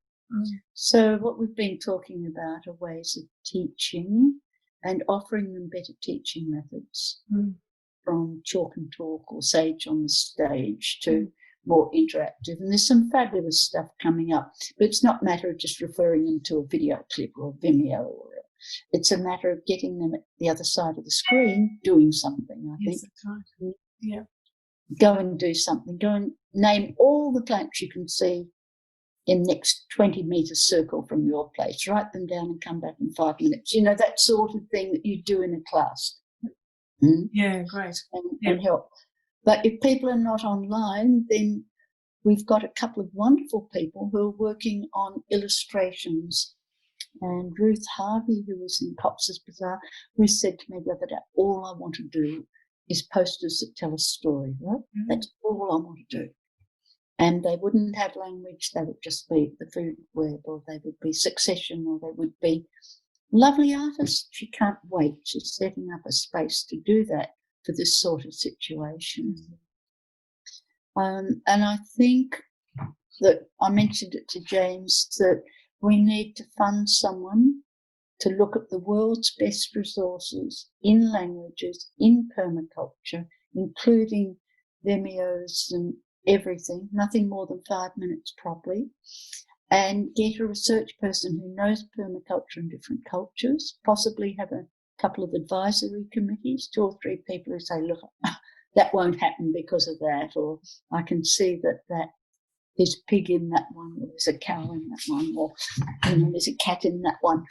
So what we've been talking about are ways of teaching and offering them better teaching methods, from chalk and talk or sage on the stage to more interactive. And there's some fabulous stuff coming up, but it's not a matter of just referring them to a video clip or a Vimeo, it's a matter of getting them at the other side of the screen doing something, I think. That's right. Yeah. Go and do something. Go and name all the plants you can see in the next 20 metre circle from your place. Write them down and come back in 5 minutes. That sort of thing that you do in a class. Yeah, great. And help. But if people are not online, then we've got a couple of wonderful people who are working on illustrations. And Ruth Harvey, who was in Cox's Bazaar, who said to me the other day, all I want to do is posters that tell a story, right? That's all I want to do. And they wouldn't have language, they would just be the food web, or they would be Succession, or they would be lovely artists. She can't wait. She's setting up a space to do that for this sort of situation. And I think that I mentioned it to James, that we need to fund someone to look at the world's best resources in languages, in permaculture, including Vimeos and everything, nothing more than 5 minutes probably, and get a research person who knows permaculture in different cultures, possibly have a couple of advisory committees, 2 or 3 people who say, look, that won't happen because of that, or I can see that there's a pig in that one, or there's a cow in that one, or there's a cat in that one,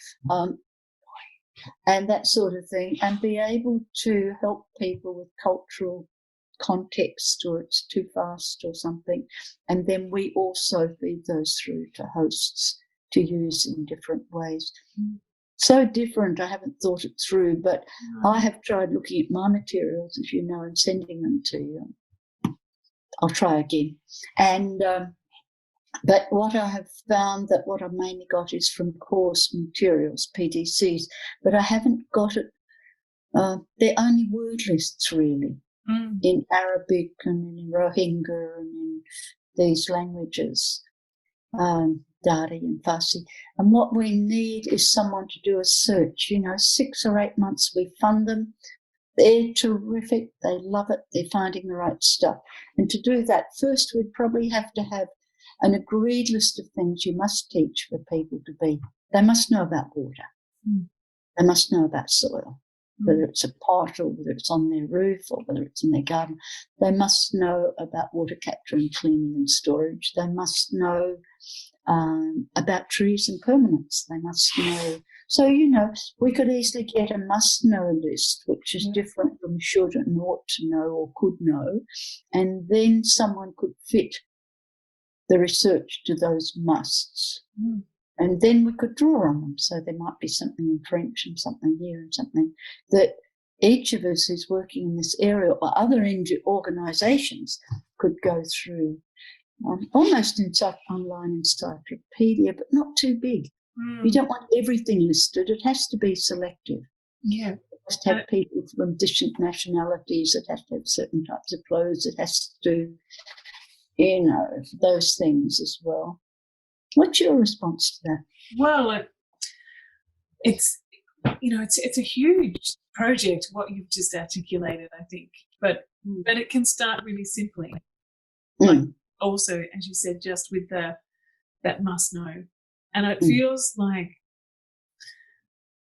and that sort of thing, and be able to help people with cultural context, or it's too fast or something, and then we also feed those through to hosts to use in different ways. So different, I haven't thought it through, but I have tried looking at my materials, as you know, and sending them to you. I'll try again. And but what I have found, that what I've mainly got is from course materials, PDCs, but I haven't got it. They're only word lists, really, in Arabic and in Rohingya and in these languages, Dari and Farsi. And what we need is someone to do a search. 6 or 8 months we fund them. They're terrific. They love it. They're finding the right stuff. And to do that, first we'd probably have to have an agreed list of things you must teach for people to be. They must know about water. They must know about soil, whether it's a pot or whether it's on their roof or whether it's in their garden. They must know about water capture and cleaning and storage. They must know about trees and permanence. They must know. So, we could easily get a must-know list, which is different from should and ought to know or could know, and then someone could fit the research to those musts. And then we could draw on them. So there might be something in French and something here and something that each of us who's working in this area or other organisations could go through. Almost online encyclopedia, but not too big. You don't want everything listed. It has to be selective. Yeah. It has to have people from different nationalities. It has to have certain types of clothes. It has to, those things as well. What's your response to that? Well, it's a huge project, what you've just articulated, I think, but it can start really simply. Like, also, as you said, just with that must know. And it feels like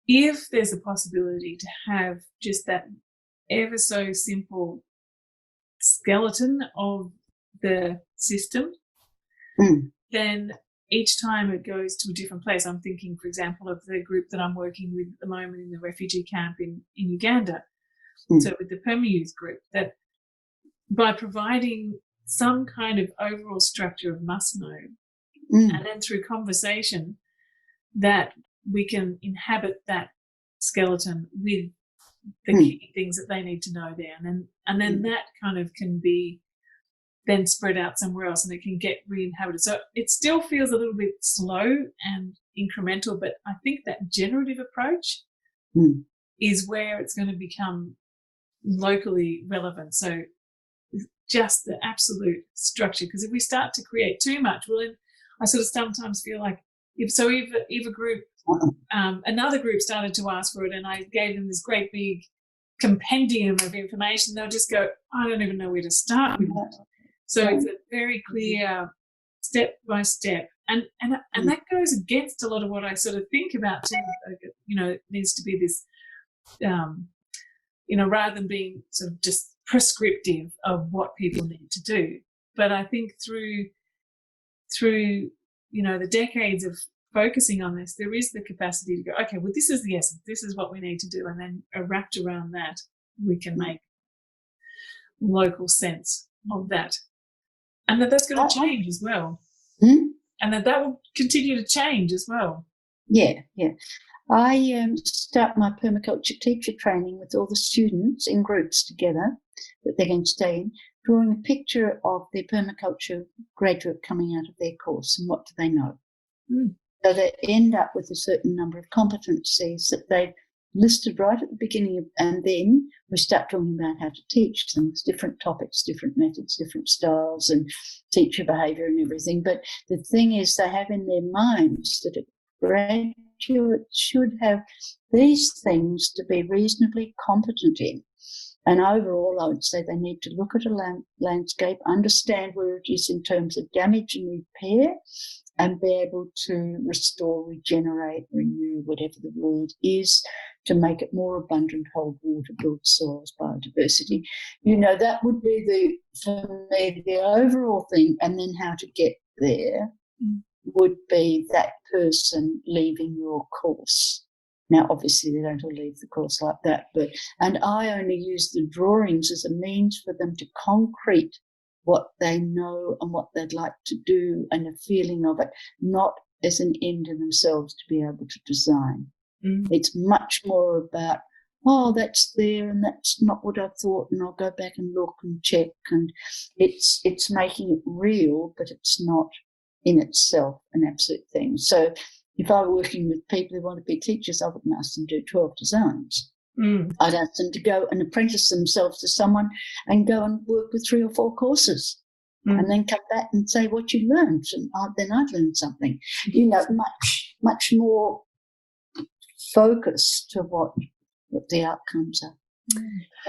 if there's a possibility to have just that ever so simple skeleton of the system, then each time it goes to a different place. I'm thinking, for example, of the group that I'm working with at the moment in the refugee camp in Uganda. So with the Perma-Youth group, that by providing some kind of overall structure of must know, and then through conversation, that we can inhabit that skeleton with the key things that they need to know there, and then that kind of can be then spread out somewhere else, and it can get re-inhabited. So it still feels a little bit slow and incremental, but I think that generative approach is where it's going to become locally relevant. So just the absolute structure, because if we start to create too much, well, then I sort of sometimes feel like if a group, another group started to ask for it, and I gave them this great big compendium of information, they'll just go, I don't even know where to start with that. So it's a very clear step by step, and that goes against a lot of what I sort of think about too. It needs to be this, rather than being sort of just prescriptive of what people need to do. But I think through the decades of focusing on this, there is the capacity to go, okay, well, this is the essence, this is what we need to do, and then wrapped around that, we can make local sense of that. And that's going to change as well. And that will continue to change as well. Yeah. I start my permaculture teacher training with all the students in groups together that they're going to stay in, drawing a picture of their permaculture graduate coming out of their course and what do they know. So they end up with a certain number of competencies that they listed right at the beginning, and then we start talking about how to teach them. There's different topics, different methods, different styles, and teacher behaviour and everything. But the thing is, they have in their minds that a graduate should have these things to be reasonably competent in. And overall, I would say they need to look at a landscape, understand where it is in terms of damage and repair, and be able to restore, regenerate, renew, whatever the word is, to make it more abundant, hold water, build soils, biodiversity. That would be for me, the overall thing. And then how to get there would be that person leaving your course. Now, obviously, they don't all leave the course like that, and I only use the drawings as a means for them to concrete what they know and what they'd like to do and a feeling of it, not as an end in themselves to be able to design. It's much more about, that's there and that's not what I thought, and I'll go back and look and check, and it's making it real, but it's not in itself an absolute thing. So if I were working with people who want to be teachers, I wouldn't ask them to do 12 designs. I'd ask them to go and apprentice themselves to someone and go and work with 3 or 4 courses and then come back and say what you learned. And then I'd learned something, much more focused to what the outcomes are.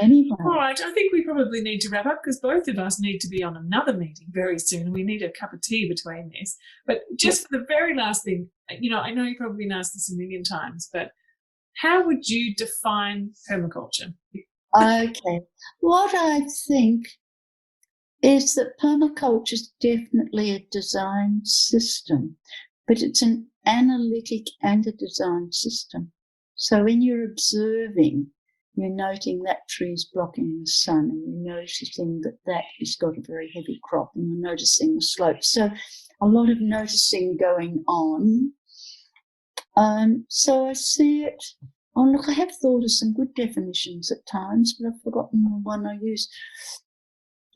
Anyway. All right, I think we probably need to wrap up because both of us need to be on another meeting very soon, and we need a cup of tea between this. But just for the very last thing, I know you've probably been asked this a million times, but how would you define permaculture? Okay. What I think is that permaculture is definitely a design system, but it's an analytic and a design system. So when you're observing, you're noting that tree's blocking the sun, and you're noticing that has got a very heavy crop, and you're noticing the slope. So a lot of noticing going on. So I see it. Oh, look, I have thought of some good definitions at times, but I've forgotten the one I use.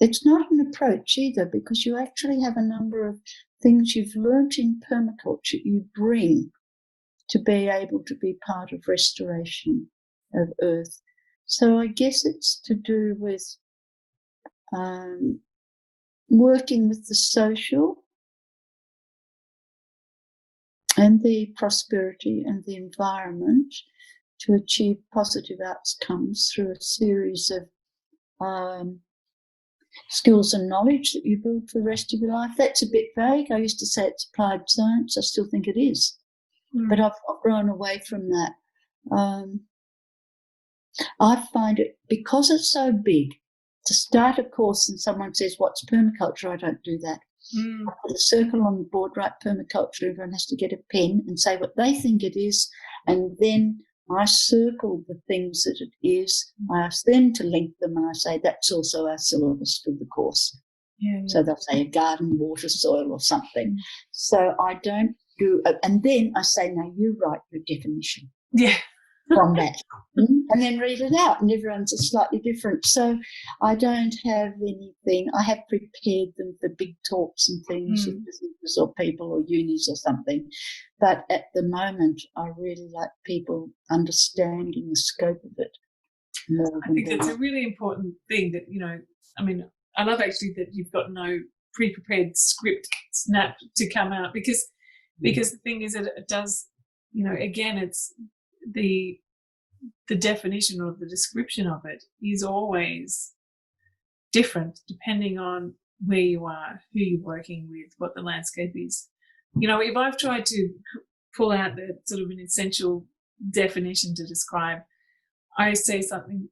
It's not an approach either, because you actually have a number of things you've learnt in permaculture you bring to be able to be part of restoration of earth. So I guess it's to do with working with the social and the prosperity and the environment to achieve positive outcomes through a series of skills and knowledge that you build for the rest of your life. That's a bit vague. I used to say it's applied science. I still think it is. But I've grown away from that. I find it, because it's so big, to start a course and someone says, what's permaculture? I don't do that. I put a circle on the board, write permaculture. Everyone has to get a pen and say what they think it is, and then I circle the things that it is. I ask them to link them, and I say that's also our syllabus for the course. So they'll say a garden, water, soil, or something. So I don't do, and then I say, now you write your definition from that, and then read it out, and everyone's is slightly different. So I don't have anything. I have prepared them for big talks and things with businesses or people or unis or something. But at the moment, I really like people understanding the scope of it more. I think that's a really important thing that, I love actually that you've got no pre-prepared script snap to come out, because the thing is that it does, again, it's the definition or the description of it is always different depending on where you are, who you're working with, what the landscape is. If I've tried to pull out the sort of an essential definition to describe, I say something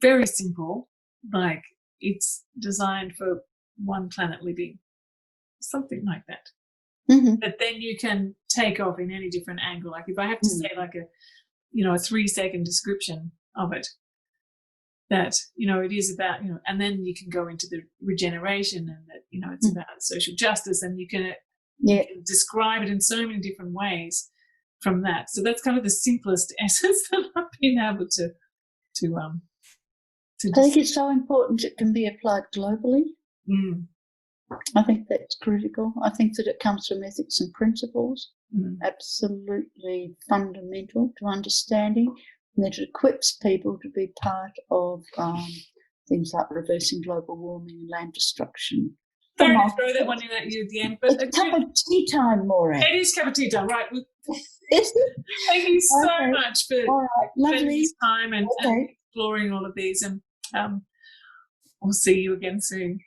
very simple, like it's designed for one planet living, something like that. But then you can take off in any different angle. Like if I have to say like a 3-second description of it, that, it is about, and then you can go into the regeneration, and that, it's about social justice, and you can describe it in so many different ways from that. So that's kind of the simplest essence that I've been able to I think it's so important it can be applied globally. I think that's critical. I think that it comes from ethics and principles, absolutely fundamental to understanding, and that it equips people to be part of things like reversing global warming and land destruction. Sorry to throw that one in at you at the end. But it's cup of tea time, Morag. It is cup of tea time, right? Is it? Thank you so much for spending this time and exploring all of these, and we'll see you again soon.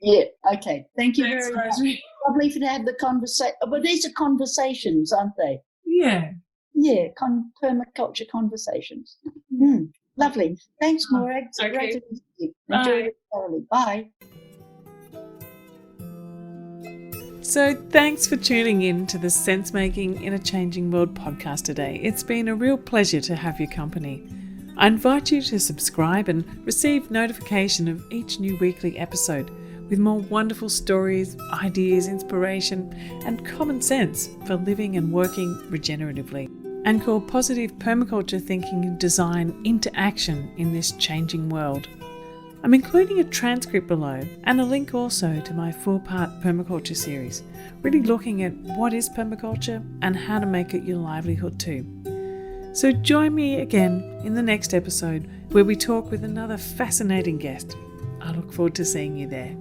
Yeah, okay. Thank you Thanks, very much. Rosemary. Lovely to have the conversation. Well, these are conversations, aren't they? Yeah. Yeah, permaculture conversations. Lovely. Thanks, Morag. It's great to meet you. Enjoy it thoroughly. Bye. So thanks for tuning in to the Sense Making in a Changing World podcast today. It's been a real pleasure to have your company. I invite you to subscribe and receive notification of each new weekly episode with more wonderful stories, ideas, inspiration, and common sense for living and working regeneratively. And call positive permaculture thinking and design into action in this changing world. I'm including a transcript below and a link also to my 4-part permaculture series, really looking at what is permaculture and how to make it your livelihood too. So join me again in the next episode where we talk with another fascinating guest. I look forward to seeing you there.